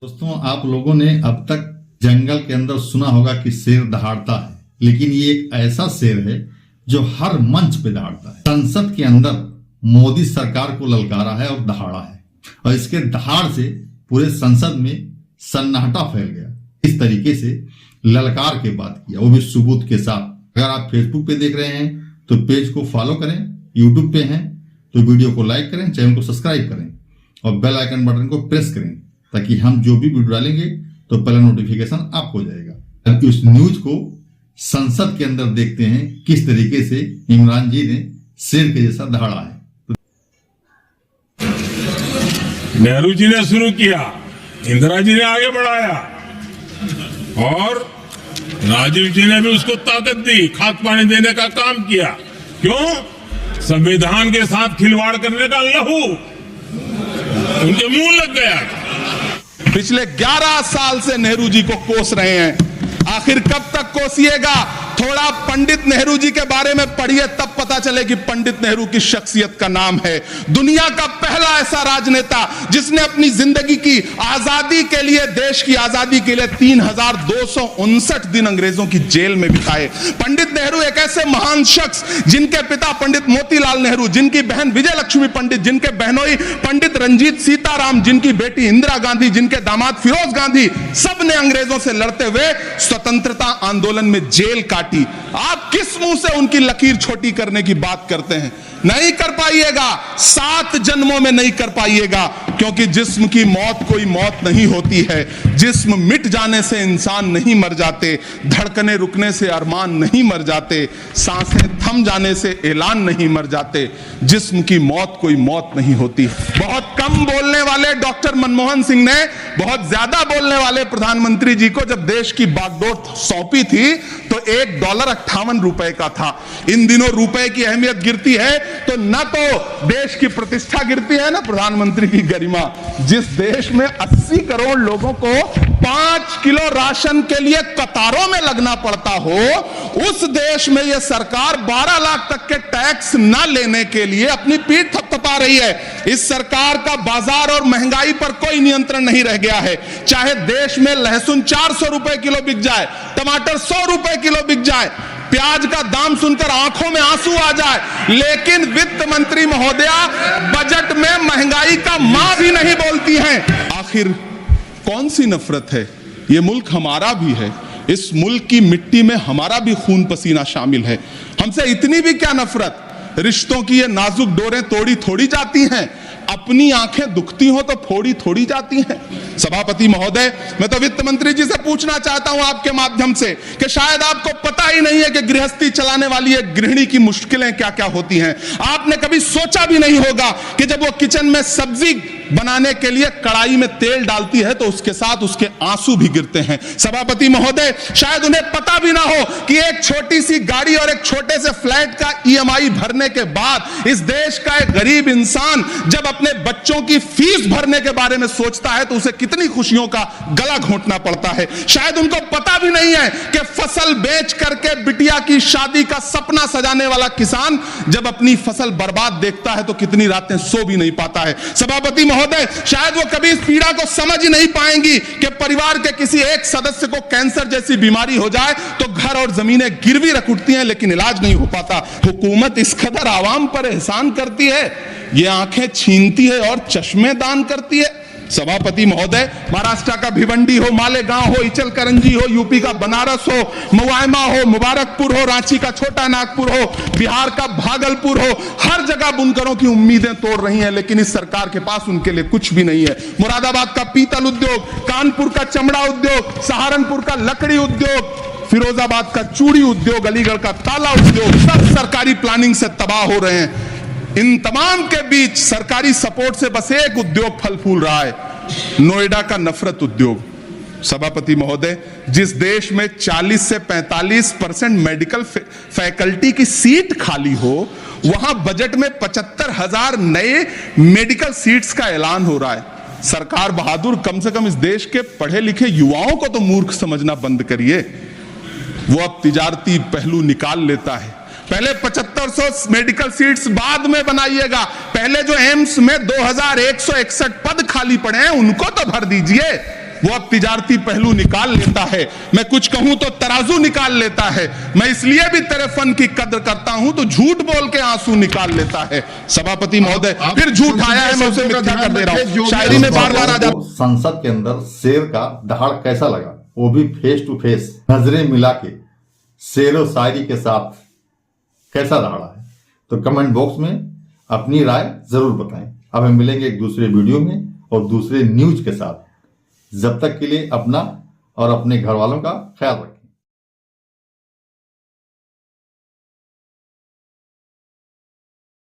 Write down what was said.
दोस्तों, आप लोगों ने अब तक जंगल के अंदर सुना होगा कि शेर दहाड़ता है, लेकिन ये एक ऐसा शेर है जो हर मंच पे दहाड़ता है। संसद के अंदर मोदी सरकार को ललकारा है और दहाड़ा है, और इसके दहाड़ से पूरे संसद में सन्नाटा फैल गया। इस तरीके से ललकार के बात किया, वो भी सबूत के साथ। अगर आप फेसबुक पे देख रहे हैं तो पेज को फॉलो करें, यूट्यूब पे हैं तो वीडियो को लाइक करें, चैनल को सब्सक्राइब करें और बेल आइकन बटन को प्रेस करें, ताकि हम जो भी वीडियो डालेंगे तो पहला नोटिफिकेशन आपको जाएगा। अब इस न्यूज को संसद के अंदर देखते हैं किस तरीके से इमरान जी ने शेर के जैसा दहाड़ा है। नेहरू जी ने शुरू किया, इंदिरा जी ने आगे बढ़ाया और राजीव जी ने भी उसको ताकत दी, खाद पानी देने का काम किया। क्यों? संविधान के साथ खिलवाड़ करने का लहू उनके मुंह लग गया। पिछले 11 साल से नेहरू जी को कोस रहे हैं, आखिर कब तक कोसिएगा? थोड़ा पंडित नेहरू जी के बारे में पढ़िए, तब पता चले कि पंडित नेहरू की शख्सियत का नाम है। दुनिया का पहला ऐसा राजनेता जिसने अपनी जिंदगी की आजादी के लिए, देश की आजादी के लिए 3259 दिन अंग्रेजों की जेल में बिताए। पंडित नेहरू एक ऐसे महान शख्स जिनके पिता पंडित मोतीलाल नेहरू, जिनकी बहन विजय लक्ष्मी पंडित, जिनके बहनोई पंडित रंजीत सीताराम, जिनकी बेटी इंदिरा गांधी, जिनके दामाद फिरोज गांधी, सब ने अंग्रेजों से लड़ते हुए स्वतंत्रता आंदोलन में जेल काटी। आप किस मुंह से उनकी लकीर छोटी करने की बात करते हैं? नहीं कर पाइएगा, 7 जन्मों में नहीं कर पाइएगा, क्योंकि जिस्म की मौत कोई मौत नहीं होती है। जिस्म मिट जाने से इंसान नहीं मर जाते, धड़कने रुकने से अरमान नहीं मर जाते, सांसें थम जाने से ऐलान नहीं मर जाते। जिस्म की मौत कोई मौत नहीं होती। बहुत कम बोलने वाले डॉक्टर मनमोहन सिंह ने बहुत ज्यादा बोलने वाले प्रधानमंत्री जी को जब देश की बागडोर सौंपी थी तो $1.58 का था। इन दिनों रुपए की अहमियत गिरती है तो न तो देश की प्रतिष्ठा गिरती है, ना प्रधानमंत्री की गरिमा। जिस देश में 80 करोड़ लोगों को 5 किलो राशन के लिए कतारों में लगना पड़ता हो, उस देश में यह सरकार 12 लाख तक के टैक्स न लेने के लिए अपनी पीठ थपथपा रही है। इस सरकार का बाजार और महंगाई पर कोई नियंत्रण नहीं रह गया है। चाहे देश में लहसुन 400 रुपए किलो बिक जाए, टमाटर 100 रुपए किलो बिक जाए, प्याज का दाम सुनकर आंखों में आंसू आ जाए, लेकिन वित्त मंत्री महोदया बजट में महंगाई का मां भी नहीं बोलती हैं। आखिर कौन सी नफरत है? यह मुल्क हमारा भी है, इस मुल्क की मिट्टी में हमारा भी खून पसीना शामिल है। हमसे इतनी भी क्या नफरत? रिश्तों की ये नाजुक डोरें तोड़ी थोड़ी जाती हैं, अपनी आंखें दुखती हो तो फोड़ी थोड़ी जाती हैं। सभापति महोदय, मैं तो वित्त मंत्री जी से पूछना चाहता हूं आपके माध्यम से कि शायद आपको पता ही नहीं है कि गृहस्थी चलाने वाली एक गृहिणी की मुश्किलें क्या क्या होती हैं। आपने कभी सोचा भी नहीं होगा कि जब वो किचन में सब्जी बनाने के लिए कढ़ाई में तेल डालती है तो उसके साथ उसके आंसू भी गिरते हैं। सभापति महोदय, शायद उन्हें पता भी ना हो कि एक छोटी सी गाड़ी और एक छोटे से फ्लैट का EMI भरने के बाद इस देश का एक गरीब इंसान जब अपने बच्चों की फीस भरने के बारे में सोचता है तो उसे कितनी खुशियों का गला घोंटना पड़ता है। शायद उनको पता भी नहीं है कि फसल बेच करके बिटिया की शादी का सपना सजाने वाला किसान जब अपनी फसल बर्बाद देखता है तो कितनी रातें सो भी नहीं पाता है। सभापति महोदय, शायद वो कभी इस पीड़ा को समझ ही नहीं पाएंगी कि परिवार के किसी एक सदस्य को कैंसर जैसी बीमारी हो जाए तो घर और जमीनें गिरवी रख उठती हैं, लेकिन इलाज नहीं हो पाता। हुकूमत इस कदर आवाम पर एहसान करती है, ये आंखें छीनती है और चश्मे दान करती है। सभापति महोदय, महाराष्ट्र का भिवंडी हो, मालेगांव हो, इचल करंजी हो, यूपी का बनारस हो, मुआयमा हो, मुबारकपुर हो, रांची का छोटा नागपुर हो, बिहार का भागलपुर हो, हर जगह बुनकरों की उम्मीदें तोड़ रही हैं, लेकिन इस सरकार के पास उनके लिए कुछ भी नहीं है। मुरादाबाद का पीतल उद्योग, कानपुर का चमड़ा उद्योग, सहारनपुर का लकड़ी उद्योग, फिरोजाबाद का चूड़ी उद्योग, अलीगढ़ का ताला उद्योग, सब सरकारी प्लानिंग से तबाह हो रहे हैं। इन तमाम के बीच सरकारी सपोर्ट से बस एक उद्योग फल फूल रहा है, नोएडा का नफरत उद्योग। सभापति महोदय, जिस देश में 40 से 45% मेडिकल फैकल्टी की सीट खाली हो, वहां बजट में 75,000 नए मेडिकल सीट्स का ऐलान हो रहा है। सरकार बहादुर, कम से कम इस देश के पढ़े लिखे युवाओं को तो मूर्ख समझना बंद करिए। वो अब तिजारती पहलू निकाल लेता है। पहले 7500 मेडिकल सीट्स बाद में बनाइएगा, पहले जो एम्स में 2161 पद खाली पड़े हैं उनको तो भर दीजिए। वो अब तिजारती पहलू निकाल लेता है, मैं कुछ कहूं तो तराजू निकाल लेता है, मैं इसलिए भी तेरे फन की कद्र करता हूं तो झूठ बोल के आंसू निकाल लेता है। सभापति महोदय फिर झूठ आया है, मैं उसे मिथ्या कर दे रहा हूं। शायरी में बार बार आ जाता। संसद के अंदर शेर का दहाड़ कैसा लगा, वो भी फेस टू फेस नजरें मिला के शेर शायरी के साथ कैसा दहाड़ा है, तो कमेंट बॉक्स में अपनी राय जरूर बताएं। अब हम मिलेंगे एक दूसरे वीडियो में और दूसरे न्यूज के साथ। जब तक के लिए अपना और अपने घर वालों का ख्याल रखें।